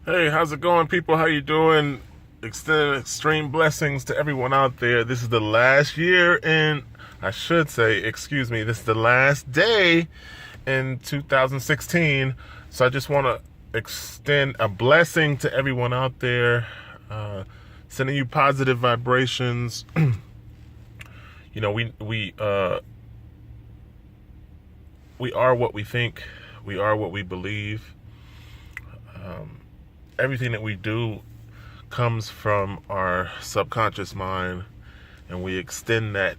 Hey, how's it going, people? How you doing? Extended extreme blessings to everyone out there. This is the last year in, I should say, excuse me, this is the last day in 2016. So I just want to extend a blessing to everyone out there, sending you positive vibrations. We are what we think. We are what we believe. Everything that we do comes from our subconscious mind, and we extend that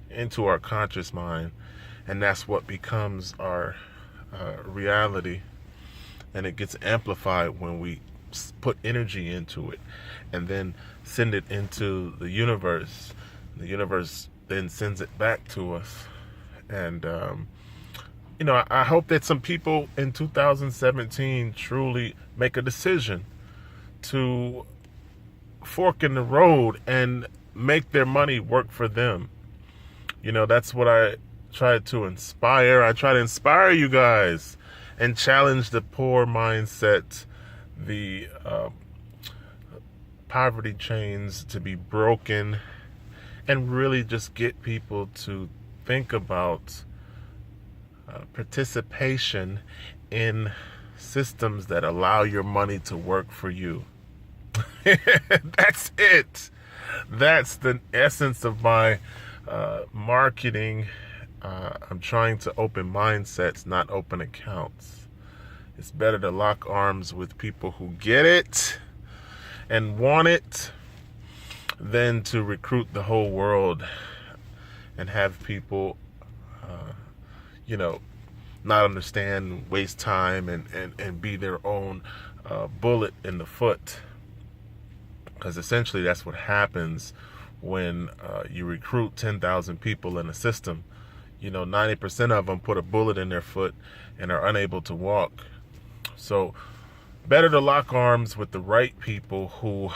into our conscious mind, and that's what becomes our reality. And it gets amplified when we put energy into it and then send it into the universe. The universe then sends it back to us. And I hope that some people in 2017 truly make a decision to fork in the road and make their money work for them. That's what I try to inspire. I try to inspire you guys and challenge the poor mindset, the poverty chains to be broken, and really just get people to think about participation in systems that allow your money to work for you. That's it. That's the essence of my marketing. I'm trying to open mindsets, not open accounts. It's better to lock arms with people who get it and want it than to recruit the whole world and have people not understand, waste time, and be their own bullet in the foot. Because essentially that's what happens when you recruit 10,000 people in a system. 90% of them put a bullet in their foot and are unable to walk. So better to lock arms with the right people who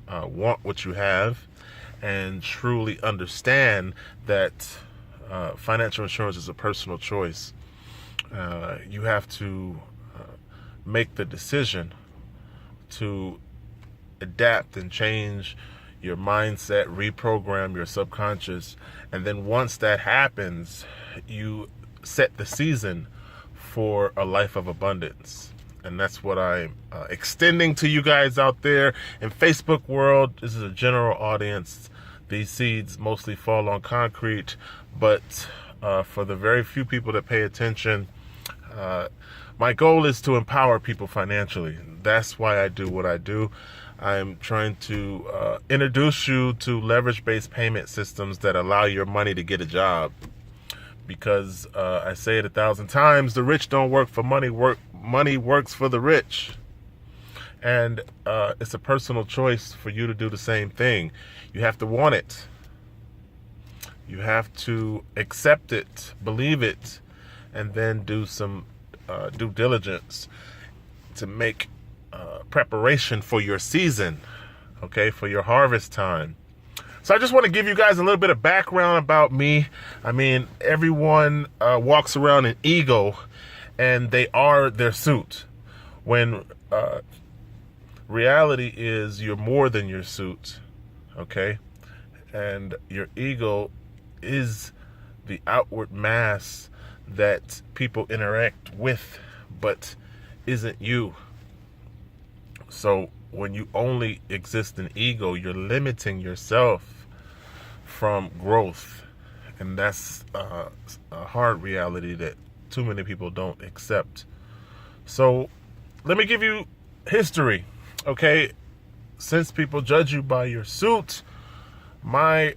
want what you have and truly understand that financial insurance is a personal choice. You have to make the decision to adapt and change your mindset, reprogram your subconscious, and then once that happens, you set the season for a life of abundance. And that's what I'm extending to you guys out there in Facebook world. This is a general audience. These seeds mostly fall on concrete, but for the very few people that pay attention, my goal is to empower people financially. That's why I do what I do. I'm trying to introduce you to leverage-based payment systems that allow your money to get a job. Because I say it 1,000 times, the rich don't work for money. Money works for the rich. And it's a personal choice for you to do the same thing. You have to want it. You have to accept it, believe it, and then do some due diligence to make preparation for your season, okay, for your harvest time. So I just want to give you guys a little bit of background about me. I mean, everyone walks around in ego, and they are their suit. When reality is you're more than your suit, okay? And your ego is the outward mass that people interact with, but isn't you. So when you only exist in ego, you're limiting yourself from growth. And that's a hard reality that too many people don't accept. So let me give you history, okay? Since people judge you by your suit, my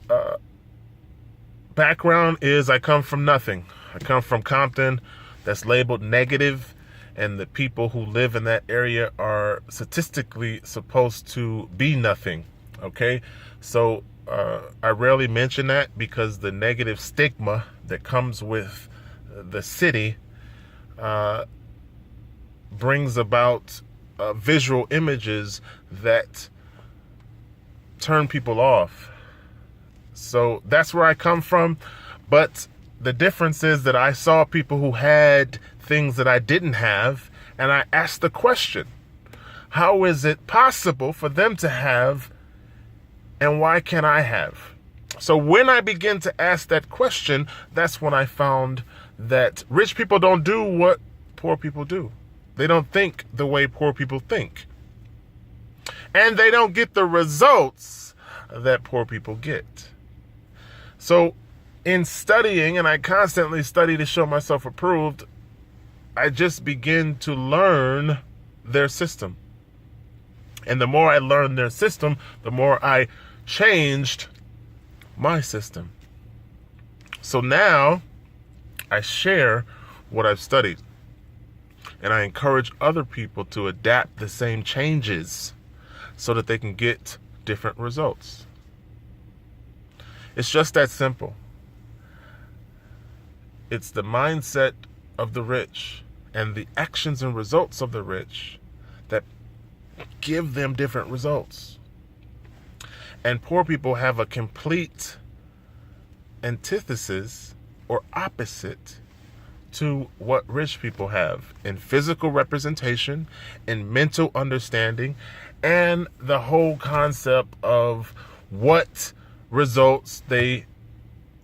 background is I come from nothing. I come from Compton, that's labeled negative, and the people who live in that area are statistically supposed to be nothing, okay? So I rarely mention that because the negative stigma that comes with the city brings about visual images that turn people off. So that's where I come from. But the difference is that I saw people who had things that I didn't have, and I asked the question, How is it possible for them to have, and why can't I have? So when I begin to ask that question, that's when I found that rich people don't do what poor people do. They don't think the way poor people think. And they don't get the results that poor people get. So in studying, and I constantly study to show myself approved, I just begin to learn their system. And the more I learned their system, the more I changed my system. So now I share what I've studied, and I encourage other people to adapt the same changes so that they can get different results. It's just that simple. It's the mindset of the rich and the actions and results of the rich that give them different results. And poor people have a complete antithesis or opposite to what rich people have in physical representation, in mental understanding, and the whole concept of what results they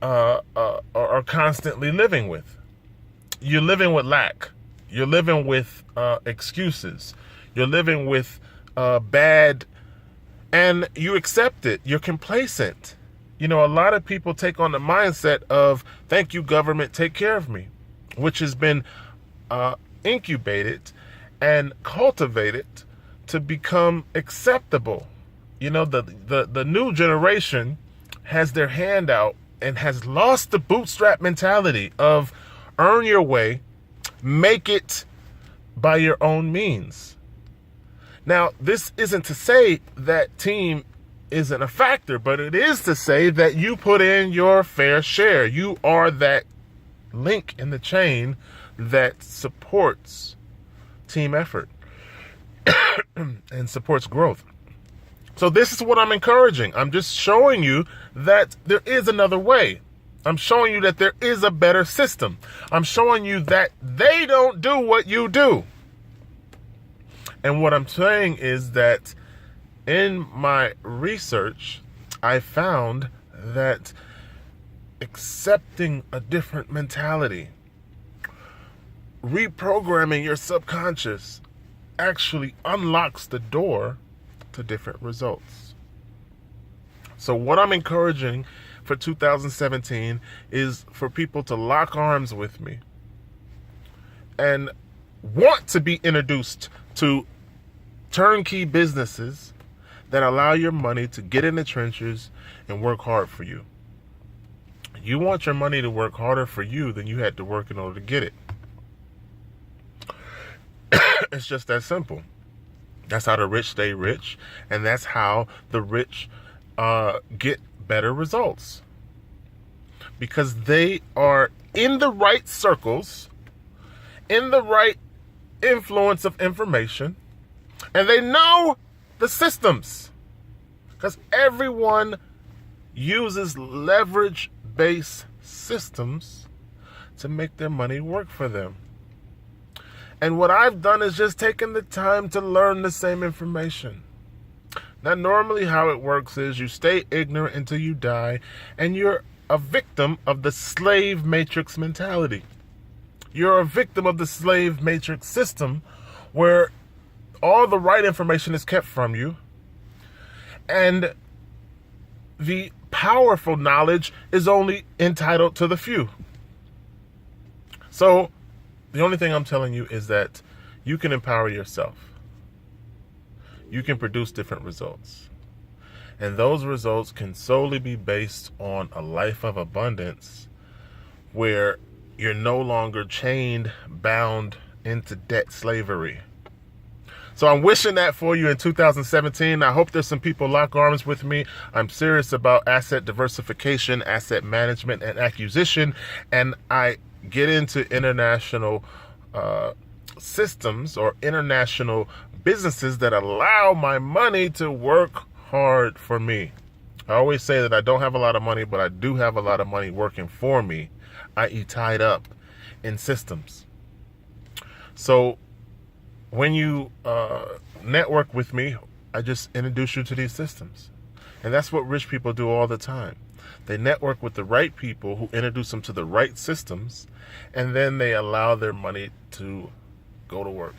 are constantly living with. You're living with lack. You're living with excuses. You're living with bad, and you accept it. You're complacent. You know, a lot of people take on the mindset of, thank you, government, take care of me, which has been incubated and cultivated to become acceptable. You know, the new generation has their hand out and has lost the bootstrap mentality of earn your way, make it by your own means. Now, this isn't to say that team isn't a factor, but it is to say that you put in your fair share. You are that link in the chain that supports team effort and supports growth. So this is what I'm encouraging. I'm just showing you that there is another way. I'm showing you that there is a better system. I'm showing you that they don't do what you do. And what I'm saying is that in my research, I found that accepting a different mentality, reprogramming your subconscious, actually unlocks the door to different results. So what I'm encouraging for 2017 is for people to lock arms with me and want to be introduced to turnkey businesses that allow your money to get in the trenches and work hard for you. You want your money to work harder for you than you had to work in order to get it. It's just that simple. That's how the rich stay rich, and that's how the rich get better results. Because they are in the right circles, in the right influence of information, and they know the systems. Because everyone uses leverage-based systems to make their money work for them. And what I've done is just taken the time to learn the same information. Now, normally how it works is you stay ignorant until you die, and you're a victim of the slave matrix mentality. You're a victim of the slave matrix system where all the right information is kept from you, and the powerful knowledge is only entitled to the few. So the only thing I'm telling you is that you can empower yourself. You can produce different results. And those results can solely be based on a life of abundance where you're no longer chained, bound into debt slavery. So I'm wishing that for you in 2017. I hope there's some people lock arms with me. I'm serious about asset diversification, asset management, and acquisition. And I get into international systems or international businesses that allow my money to work hard for me. I always say that I don't have a lot of money, but I do have a lot of money working for me, i.e. tied up in systems. So when you network with me, I just introduce you to these systems. And that's what rich people do all the time. They network with the right people who introduce them to the right systems, and then they allow their money to go to work.